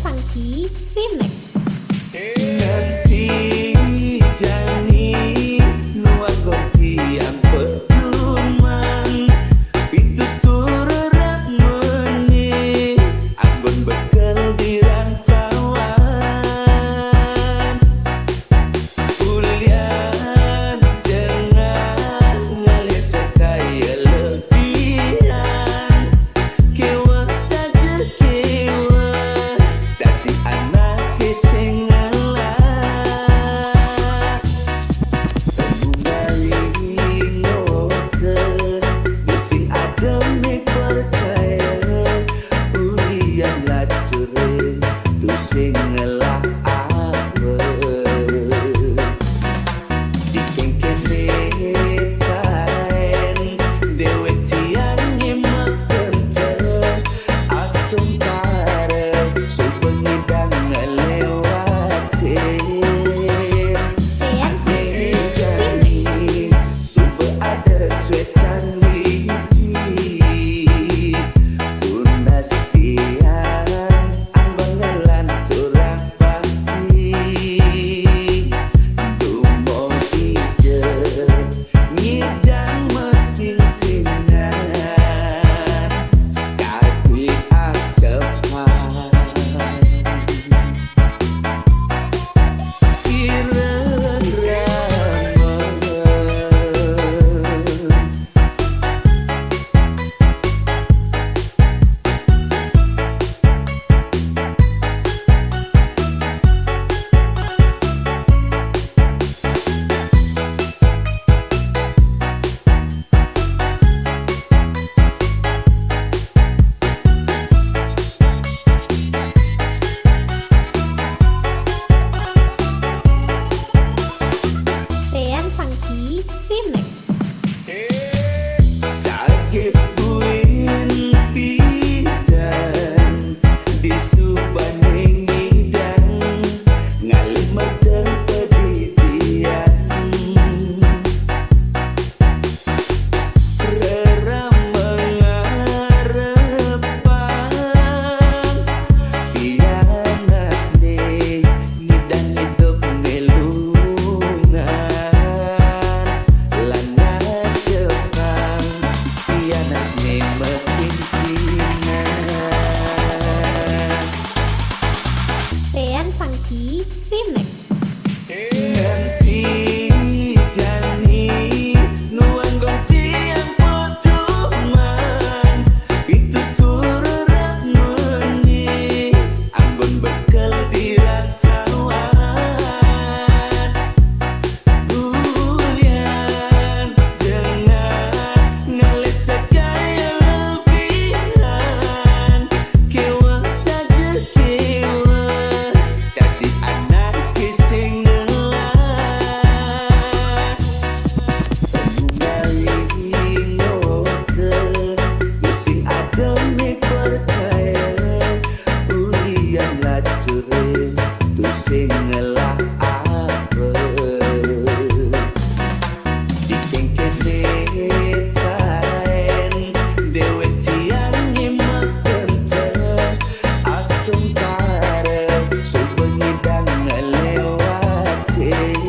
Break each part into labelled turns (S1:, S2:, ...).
S1: Funky Remix.
S2: Nanti jani nuang gonti yang peduman itu turut meni anggun bekal di rantauan ulian jangan ngalih sekaya lebihan kewa saja kewa dadi anak sing sing ngelah apa dikengkene kain dewe tiang nyemak tenter astung kare supengidang ngelewatin jani super ada swetan widi tunas tiang
S1: Remix.
S2: Sakit buin bidan di subaning ngidang ngalih mateng pedidian reram mengarepan pianatne ngidang hidup ngelungan
S1: Funky Remix.
S2: Nanti jani nuang gonti yang peduman itu turut meni anggun bekal di rantauan ulian jangan ngalih sekaya lebihan kewa saja kewa dadi anak sing ngelah pengungali ngote sing adone percaya ulian lacure tu sing ngelah apa dikengkene kain dewe tiang nyemak tenter astung kare supengidang ngelewatin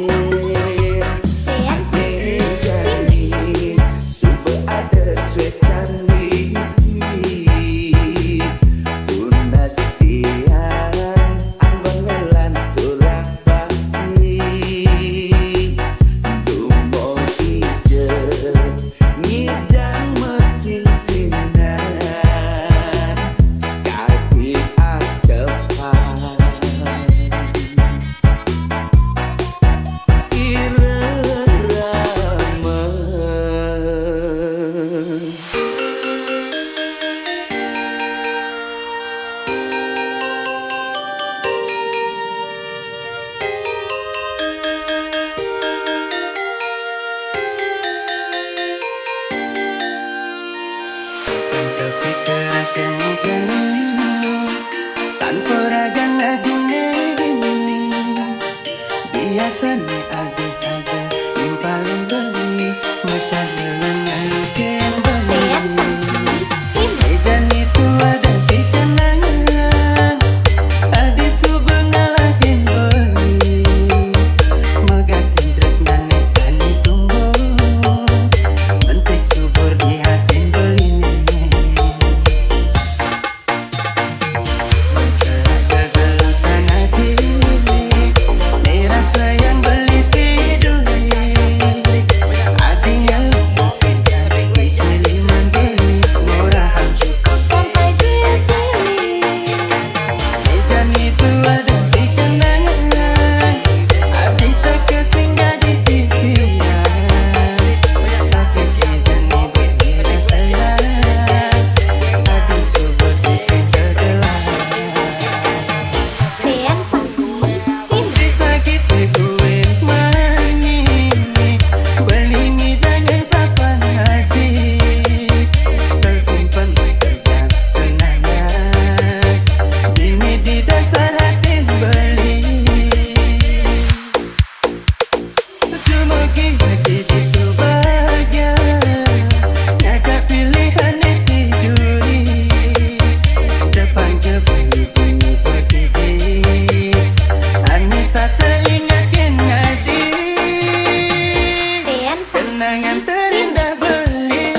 S2: jani super ada swetan widi tunas tiang anggon ngelan tulang bakti dumo ije ngidang metintinan skarpi atepan irama sepi kerasa jenuh tanpa ragan adune biasanya ada impalin beli macam dengan kembali mejan itu ada di kenangan sehati beli. Semoga hati itu bahagia, ngajak pilihan si juri. Depan jebeli bunyi berdiri, Anis tak teringatkan hati.
S1: Tean
S2: Kenangan
S1: Funky
S2: terindah beli.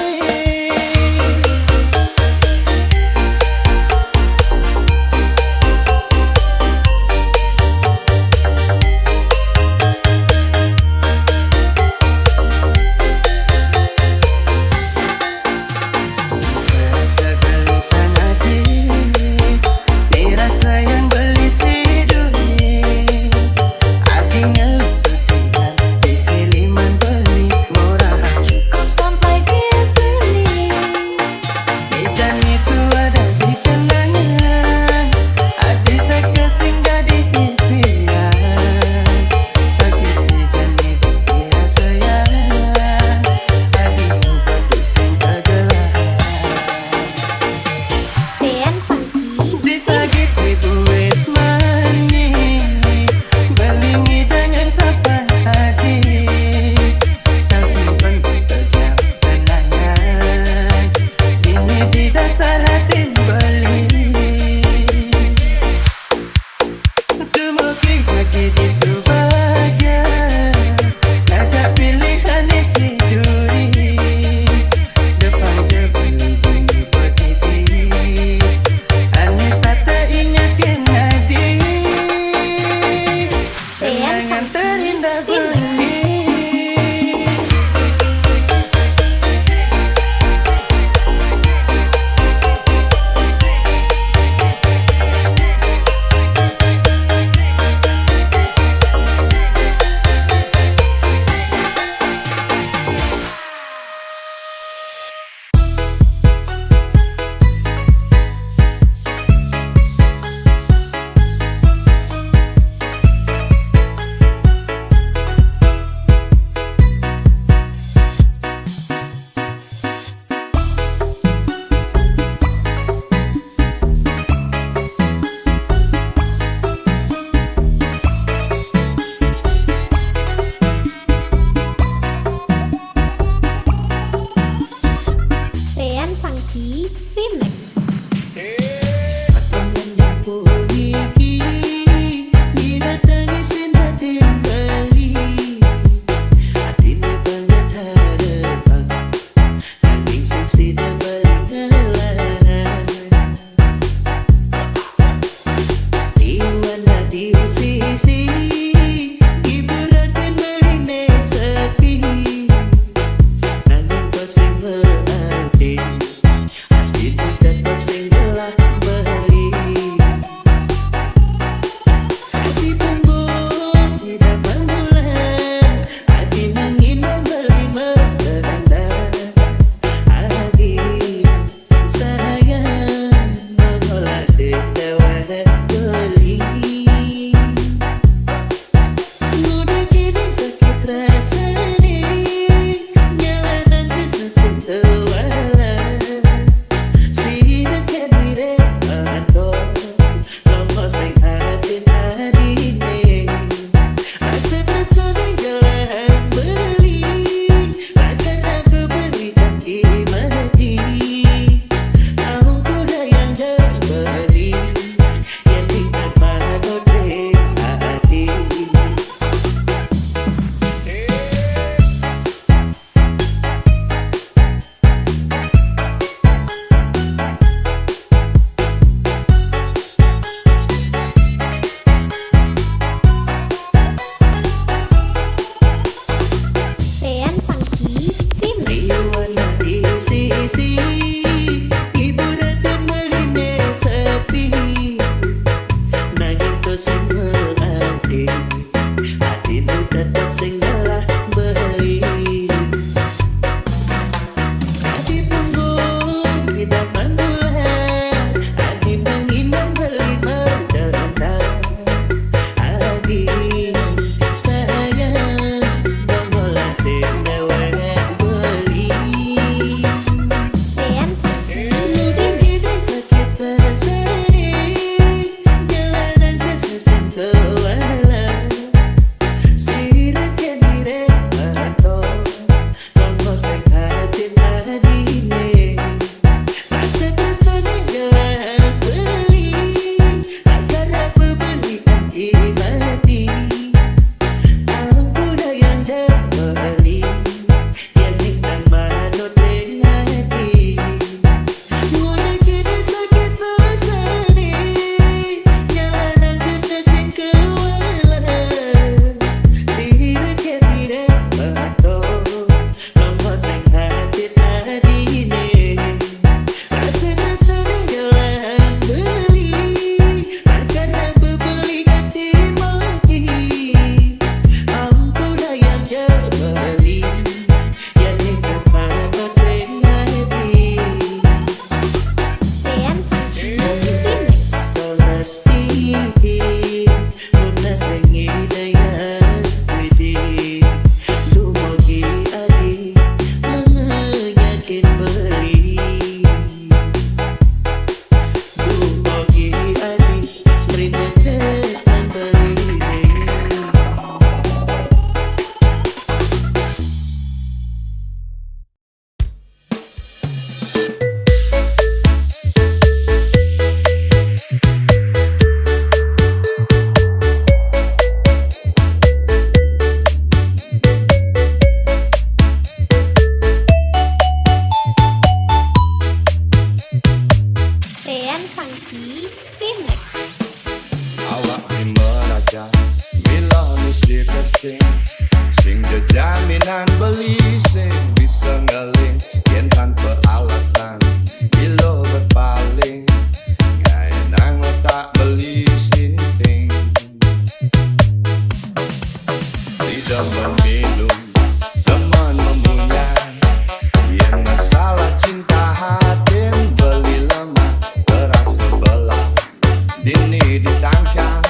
S3: ditangkap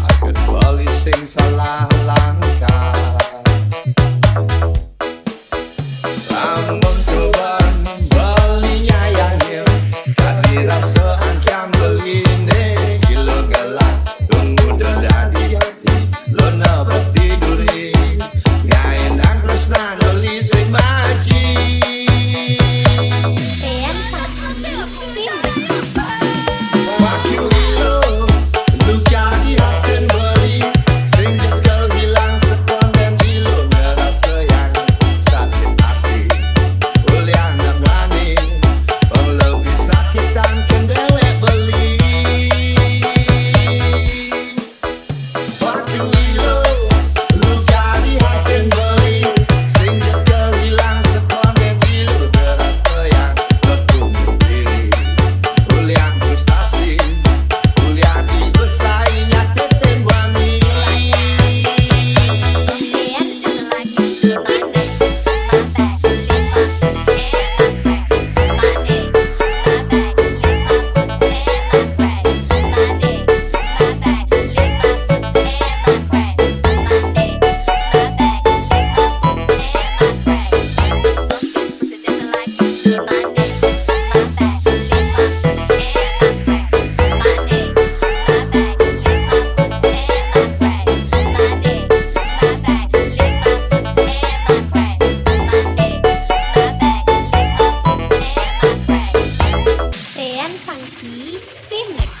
S3: akan beli sing salah langkah. Lamun cobaan belinya yang hil kali rasa angkam beline gilo galak tunggu dadi hati lo nebak tiduri ngaenan tresna beli sing maki.
S1: Tean Pangki Remix.
S3: Fuck you lo lu jadi akan beli sing jekel bilang sekon dan gilo ngerasa yang sakit hati ulian nak berani bang lebih sakitan kan dewek beli. Fuck you lo lu jadi akan beli sing jekel bilang sekon dan gilo ngerasa yang bertumbuh diri ulian frustasi ulian bersaingnya teten wani.
S1: Tean Pangki Remix.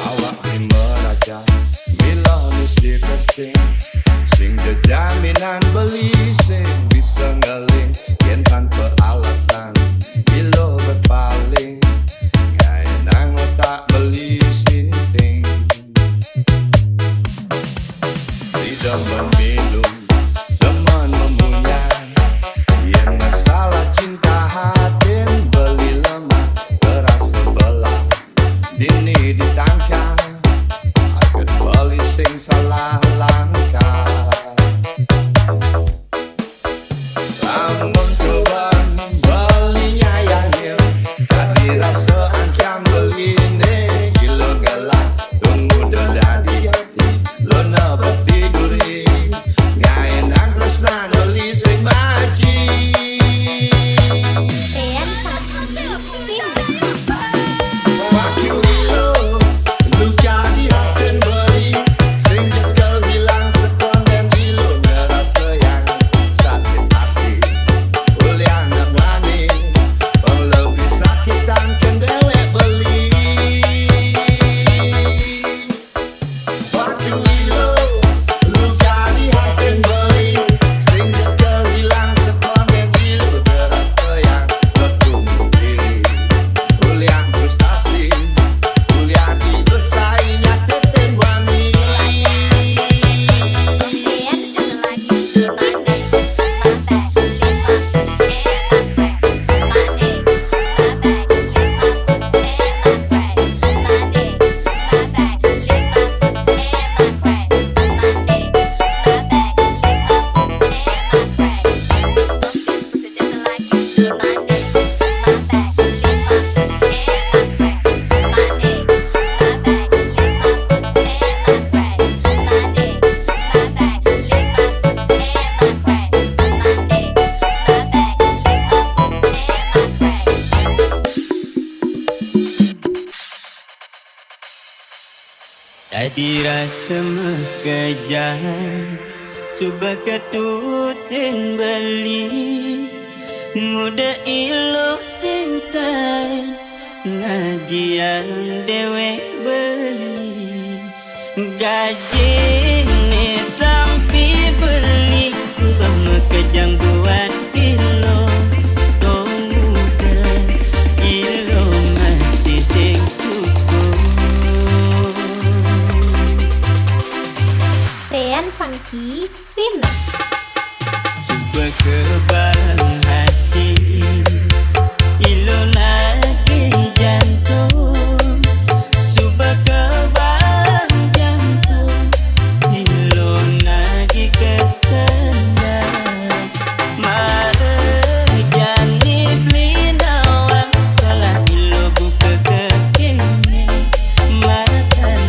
S3: Awak ni meraja mila mesti tersing sing jaminan beli sing bisa ngeling yen tanpa alasan bilo berpaling ngaenang otak beli sinting tidak meminum teman memunyai yen masalah cinta hatin beli lemah terasa belah dini ditangkap akan beli sing salah langkah. Lamun cobaan belinya yang hil kali rasa angkam beline gilo galak tunggu dadi hati lo nebak tiduri ngaenan tresna beli sing maki.
S1: Tean Pangki Remix.
S3: Fuck you lo lu jadi akan beli sing jekel bilang sekon dan gilo ngerasa yang sakit hati ulian nak berani bang lebih sakitan kan dewek beli. Fuck you lo lu jadi akan beli sing jekel bilang sekon dan gilo ngerasa yang bertumbuh diri ulian frustasi ulian bersaingnya teten wani.
S2: Tadi rasa mekejang subah ketutin beli muda ilo sintai ngajian dewek beli gaji ni tampi beli subah mekejang buat ilo tong muda ilo masih sing cukup.
S1: Tean Pangki Remix.
S2: Subah kebal hati ilo lagi jantung subah kebal jantung ilo lagi ketendas marjani blinawang salah ilo buka kekini mata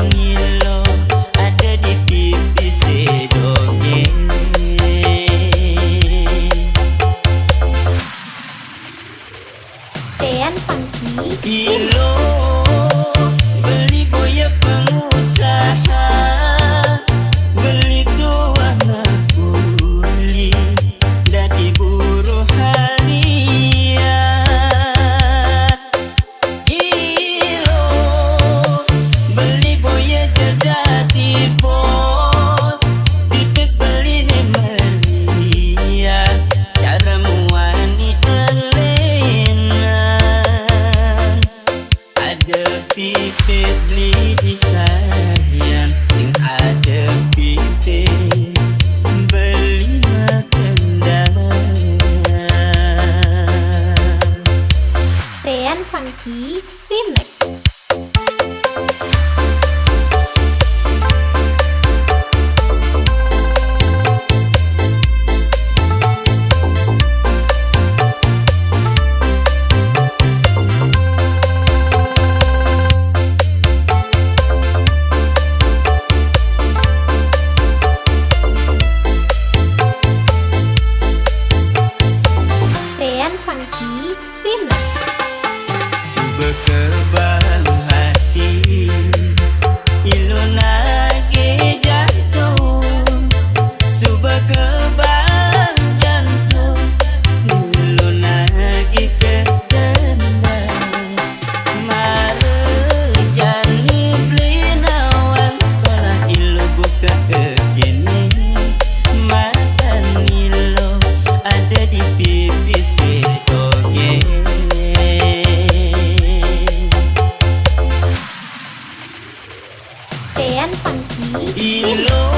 S1: Dean Funky Remix.
S2: Ilo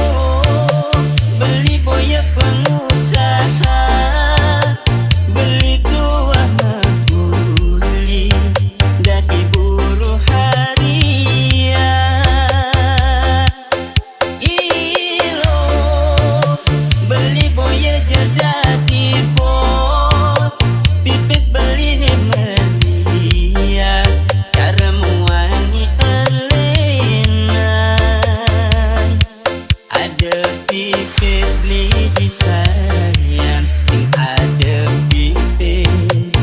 S2: beli boya pengusaha, beli tua kuli dadi buruh harian. Ilo beli boya jadi bos, pipis beli nih melia, cara muani elenan. Ada pipis beli di sayang, sing ada pipis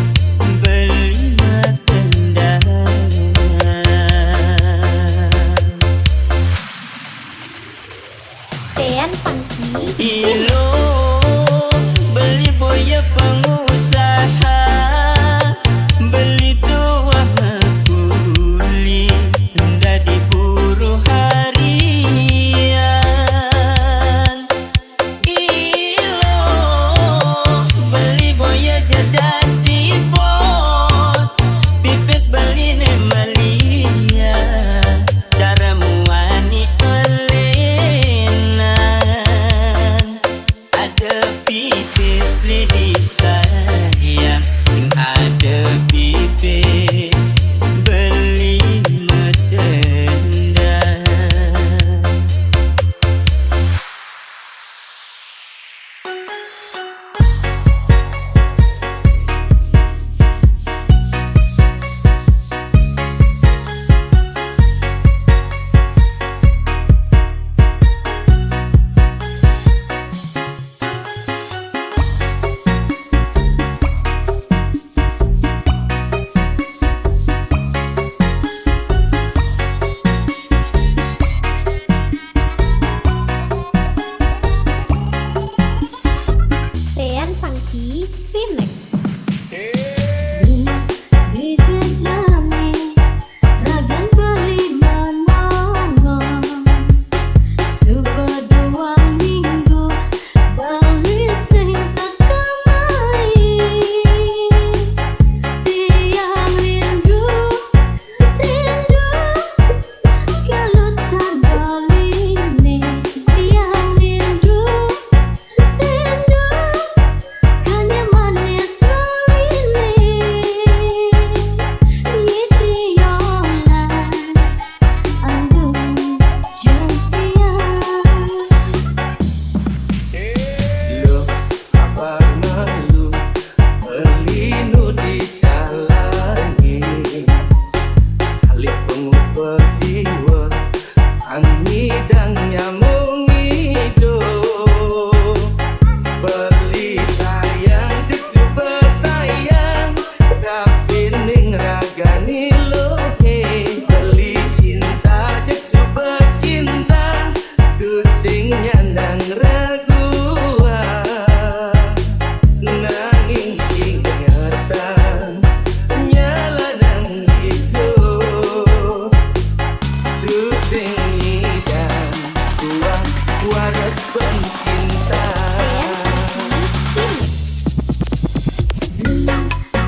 S2: beli matendang.
S1: Dean Funky Remix.
S2: Ilo beli boya pengusaha, beli tua kuli dadi buruh harian. Ilo beli boya jadi bos, pipis beli nih melia, cara muani elenan. Ada pipis beli di sayang, sing ada pipis beli matendang.
S1: Dean Funky Remix.
S4: Dijejani ragan beli menongol, sudah 2 minggu beli sing tak kemari. Tiang rindu kalau tak beli nih. Tiang rindu kanya manis beli Yidiolas andung jumpian.
S2: Lu sabar malu beli nu dijalani, kali pengubah jiwa angidang nyamung hidup. Beli sayang dik super sayang, tapi ning ragani lohe. Beli cinta dik super cinta, kusing nyandang raguan. Nanging ingatan nyala nang hidup, kusing ngidam kuat warat pencinta.
S1: Dean Funky Remix.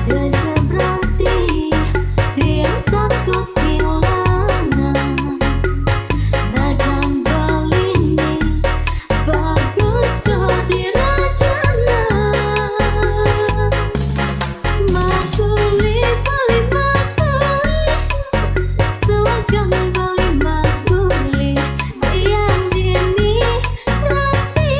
S4: Raja berhenti, dia takut kehilangan. Ragam beli nih bagus kau dirajana. Makuli beli makuli, seragam beli makuli. Yang ini rasti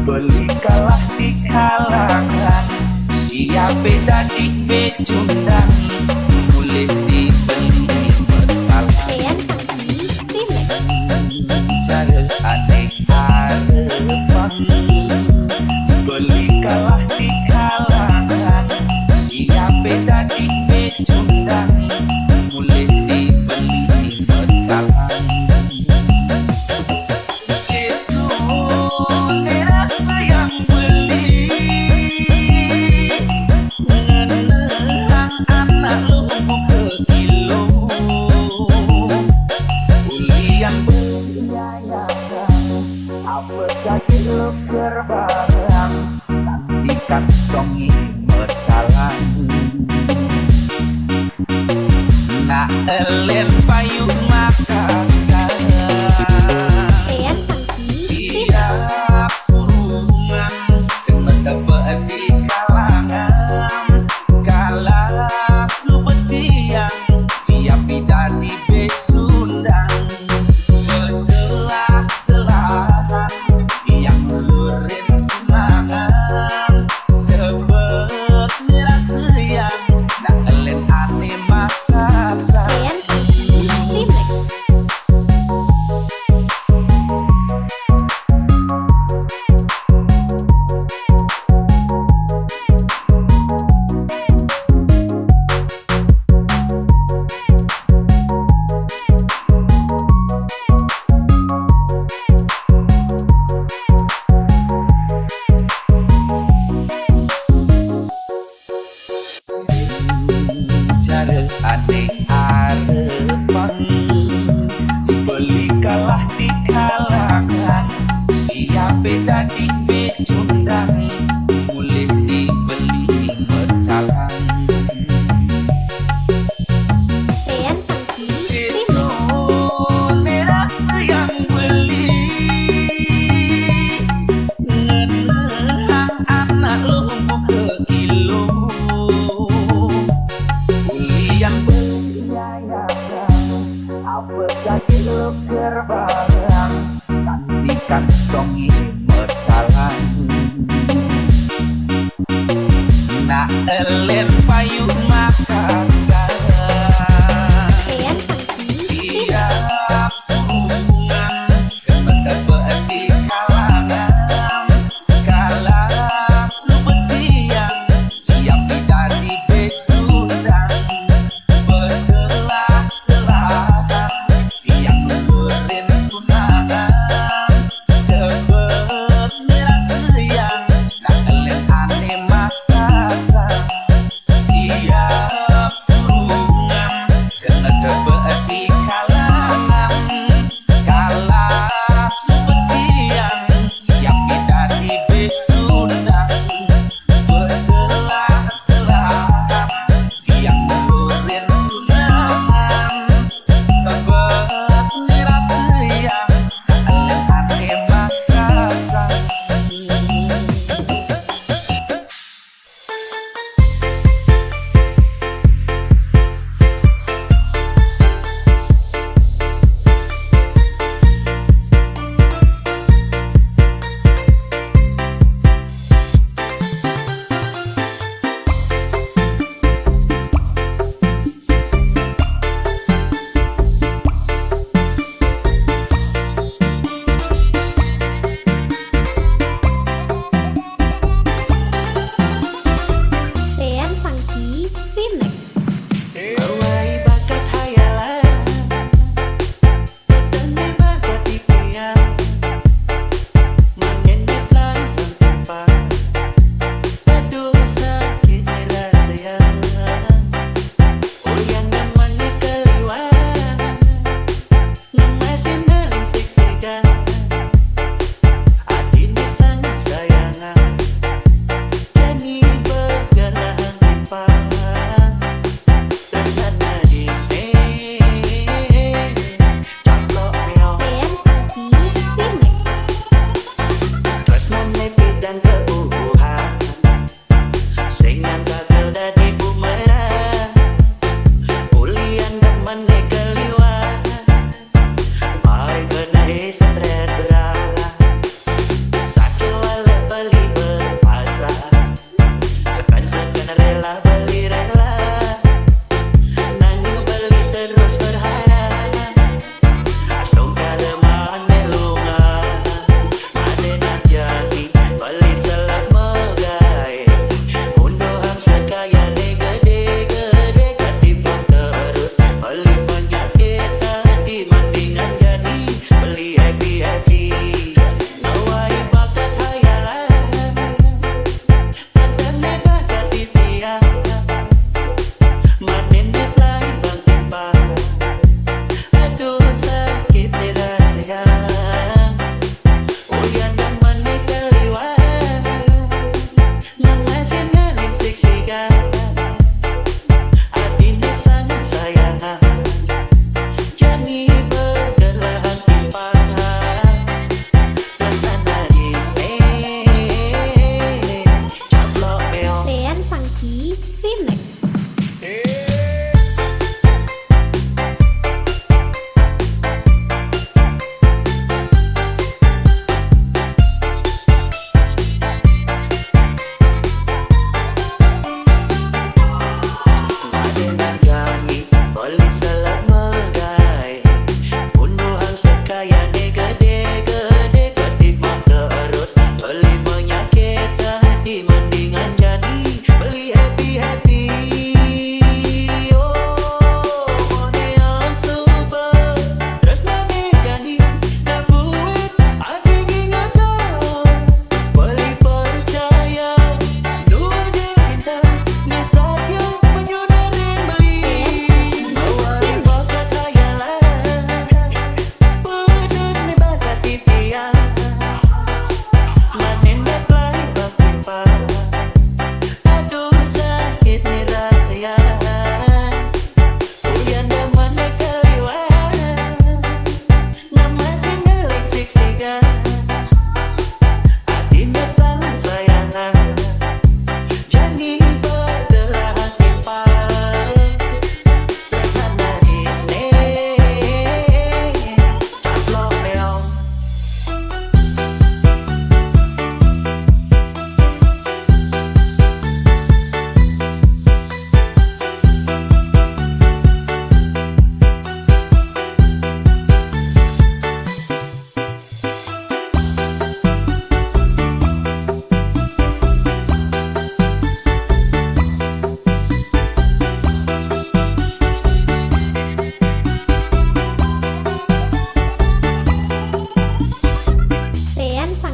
S2: Beli kalah di kalangan, siapa jadi becundang, boleh dibeli bersalah.
S1: Dean Pangki Remix.
S2: Cara aneh harapan, beli kalah di kalangan, siapa jadi becundang, boleh dibeli bersalah. Itu nerasa yang beli, ngenang anak lu ke kilo, ulian berbiayakan, apa jadi lu berbarang, nanti kantongi bersalah. Nak elen payung makan
S1: Dean Pangki Remix.
S2: siap kurungan kena dapat di kalangan kalah subetian siap tidak di becundang bertelah-telah tiang melurin tunangan sebet ngerasa yang nak elen aneh makan.
S1: Dean Pangki Remix.
S2: Cara aneh harapan, beli kalah di kalangan, siapa jadi becundang, boleh dibeli bersalah.
S1: Dean Pangki
S2: Itu
S1: Remix.
S2: nerasa yang beli, ngenang anak lu ke kilo, ulian berbiayakan, apa jadi lu berbarang, nanti kantongi bersalah. Nak elen payung makan
S1: Dean Pangki Remix.
S2: siap kurungan kena dapat di kalangan kalah subetian siap tidak di becundang bertelah-telah tiang melurin tunangan sebet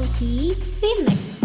S1: Funky Remix.